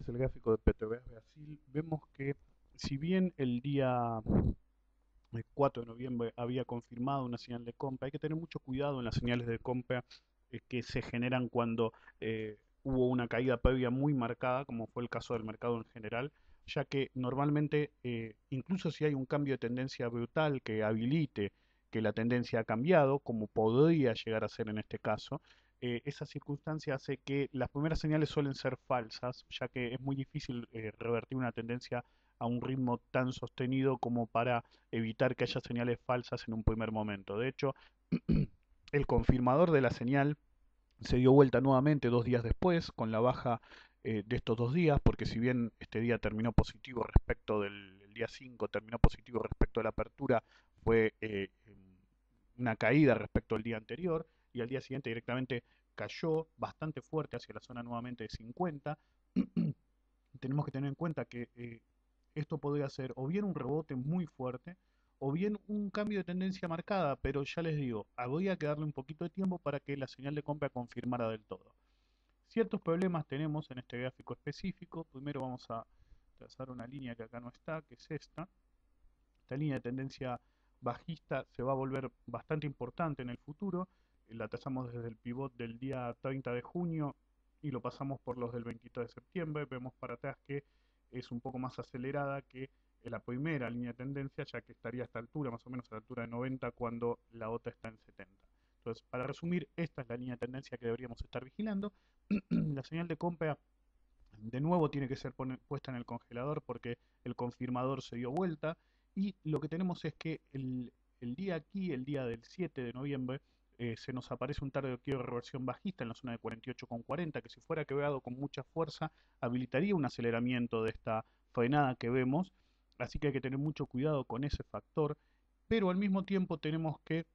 es el gráfico de Petrobras Brasil, vemos que si bien el día 4 de noviembre había confirmado una señal de compra, hay que tener mucho cuidado en las señales de compra que se generan cuando hubo una caída previa muy marcada, como fue el caso del mercado en general, ya que normalmente, incluso si hay un cambio de tendencia brutal que habilite que la tendencia ha cambiado, como podría llegar a ser en este caso, esa circunstancia hace que las primeras señales suelen ser falsas, ya que es muy difícil revertir una tendencia a un ritmo tan sostenido como para evitar que haya señales falsas en un primer momento. De hecho, el confirmador de la señal se dio vuelta nuevamente 2 días después, con la baja de estos 2 días, porque si bien este día terminó positivo respecto del el día 5, terminó positivo respecto a la apertura, fue una caída respecto al día anterior, y al día siguiente directamente cayó bastante fuerte hacia la zona nuevamente de 50. Tenemos que tener en cuenta que esto podría ser o bien un rebote muy fuerte o bien un cambio de tendencia marcada, pero ya les digo, habría que darle un poquito de tiempo para que la señal de compra confirmara del todo. Ciertos problemas tenemos en este gráfico específico. Primero vamos a trazar una línea que acá no está, que es esta. Esta línea de tendencia bajista se va a volver bastante importante en el futuro. La trazamos desde el pivot del día 30 de junio y lo pasamos por los del 23 de septiembre. Vemos para atrás que es un poco más acelerada que la primera línea de tendencia, ya que estaría a esta altura, más o menos a la altura de 90, cuando la otra está en 70. Entonces, para resumir, esta es la línea de tendencia que deberíamos estar vigilando. La señal de compra de nuevo tiene que ser puesta en el congelador porque el confirmador se dio vuelta y lo que tenemos es que el día aquí, el día del 7 de noviembre, se nos aparece un target de quiebra de reversión bajista en la zona de 48,40 que si fuera quebrado con mucha fuerza habilitaría un aceleramiento de esta frenada que vemos, así que hay que tener mucho cuidado con ese factor, pero al mismo tiempo tenemos que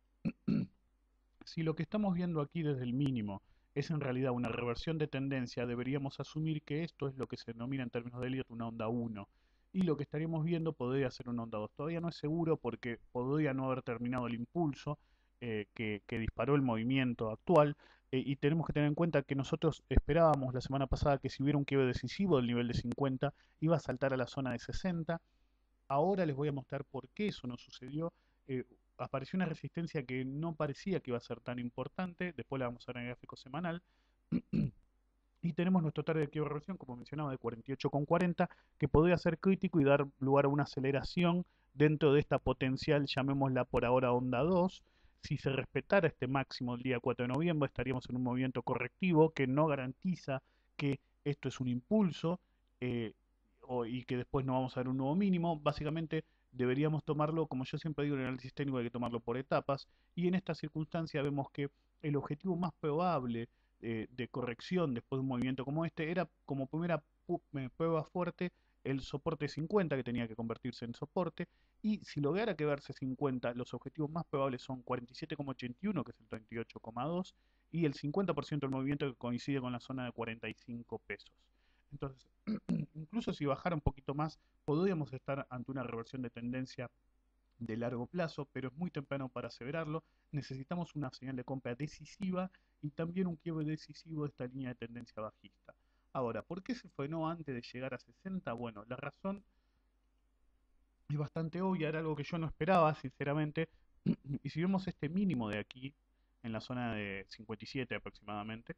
si lo que estamos viendo aquí desde el mínimo es en realidad una reversión de tendencia, deberíamos asumir que esto es lo que se denomina en términos de Elliott una onda 1. Y lo que estaríamos viendo podría ser una onda 2. Todavía no es seguro porque podría no haber terminado el impulso que disparó el movimiento actual. Y tenemos que tener en cuenta que nosotros esperábamos la semana pasada que si hubiera un quiebre decisivo del nivel de 50 iba a saltar a la zona de 60. Ahora les voy a mostrar por qué eso no sucedió. Apareció una resistencia que no parecía que iba a ser tan importante, después la vamos a ver en el gráfico semanal. Y tenemos nuestro target de quiebra de reversión, como mencionaba, de 48,40, que podría ser crítico y dar lugar a una aceleración dentro de esta potencial, llamémosla por ahora onda 2. Si se respetara este máximo el día 4 de noviembre, estaríamos en un movimiento correctivo que no garantiza que esto es un impulso eh, y que después no vamos a ver un nuevo mínimo. Básicamente deberíamos tomarlo, como yo siempre digo en el análisis técnico, hay que tomarlo por etapas. Y en esta circunstancia vemos que el objetivo más probable de corrección después de un movimiento como este era como primera prueba fuerte el soporte 50 que tenía que convertirse en soporte y si lograra quedarse 50 los objetivos más probables son 47,81 que es el 38,2 y el 50% del movimiento que coincide con la zona de 45 pesos. Entonces, incluso si bajara un poquito más, podríamos estar ante una reversión de tendencia de largo plazo, pero es muy temprano para aseverarlo. Necesitamos una señal de compra decisiva y también un quiebre decisivo de esta línea de tendencia bajista. Ahora, ¿por qué se frenó antes de llegar a 60? Bueno, la razón es bastante obvia, era algo que yo no esperaba, sinceramente. Y si vemos este mínimo de aquí, en la zona de 57 aproximadamente,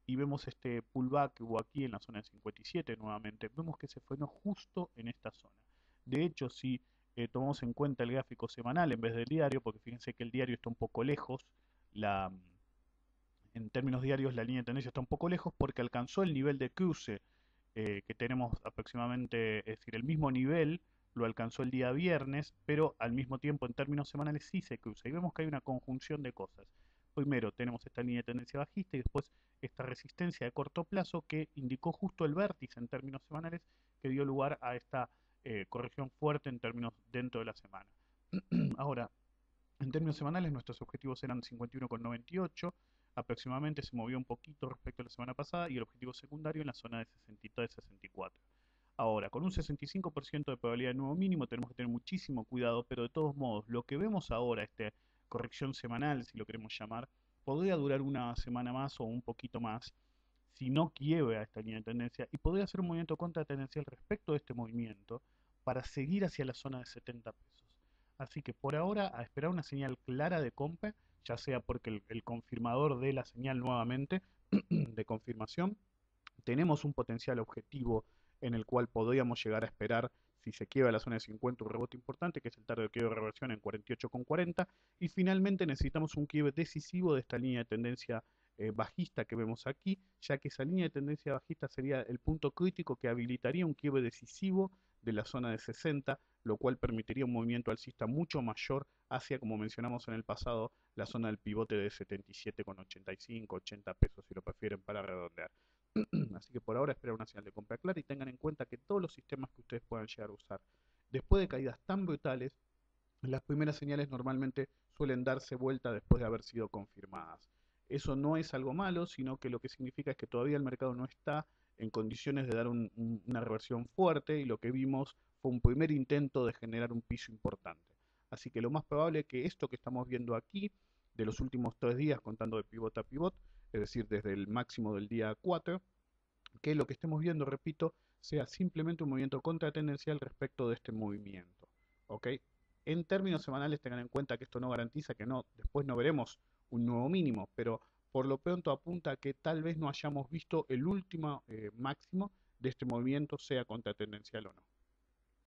y vemos este pullback que hubo aquí en la zona de 57 nuevamente, vemos que se frenó justo en esta zona. De hecho, si tomamos en cuenta el gráfico semanal en vez del diario, porque fíjense que el diario está un poco lejos, la, en términos diarios la línea de tendencia está un poco lejos porque alcanzó el nivel de cruce que tenemos aproximadamente, es decir, el mismo nivel lo alcanzó el día viernes, pero al mismo tiempo en términos semanales sí se cruza. Y vemos que hay una conjunción de cosas. Primero tenemos esta línea de tendencia bajista y después esta resistencia de corto plazo que indicó justo el vértice en términos semanales que dio lugar a esta corrección fuerte en términos dentro de la semana. Ahora, en términos semanales, nuestros objetivos eran 51,98, aproximadamente se movió un poquito respecto a la semana pasada y el objetivo secundario en la zona de 63-64. Ahora, con un 65% de probabilidad de nuevo mínimo, tenemos que tener muchísimo cuidado, pero de todos modos, lo que vemos ahora, esta corrección semanal, si lo queremos llamar, podría durar una semana más o un poquito más si no quiebra esta línea de tendencia y podría hacer un movimiento contratendencial respecto de este movimiento para seguir hacia la zona de 70 pesos. Así que por ahora a esperar una señal clara de compra, ya sea porque el confirmador dé la señal nuevamente de confirmación, tenemos un potencial objetivo en el cual podríamos llegar a esperar si se quiebra la zona de 50 un rebote importante, que es el target de quiebre de reversión en 48,40, y finalmente necesitamos un quiebre decisivo de esta línea de tendencia bajista que vemos aquí, ya que esa línea de tendencia bajista sería el punto crítico que habilitaría un quiebre decisivo de la zona de 60, lo cual permitiría un movimiento alcista mucho mayor hacia, como mencionamos en el pasado, la zona del pivote de 77,85, 80 pesos si lo prefieren para redondear. Así que por ahora espera una señal de compra clara y tengan en cuenta que todos los sistemas que ustedes puedan llegar a usar, después de caídas tan brutales, las primeras señales normalmente suelen darse vuelta después de haber sido confirmadas. Eso no es algo malo, sino que lo que significa es que todavía el mercado no está en condiciones de dar una reversión fuerte y lo que vimos fue un primer intento de generar un piso importante. Así que lo más probable es que esto que estamos viendo aquí, de los últimos 3 días contando de pivot a pivot, es decir, desde el máximo del día 4, que lo que estemos viendo, repito, sea simplemente un movimiento contratendencial respecto de este movimiento. ¿Ok? En términos semanales tengan en cuenta que esto no garantiza que después no veremos un nuevo mínimo, pero por lo pronto apunta a que tal vez no hayamos visto el último máximo de este movimiento, sea contratendencial o no.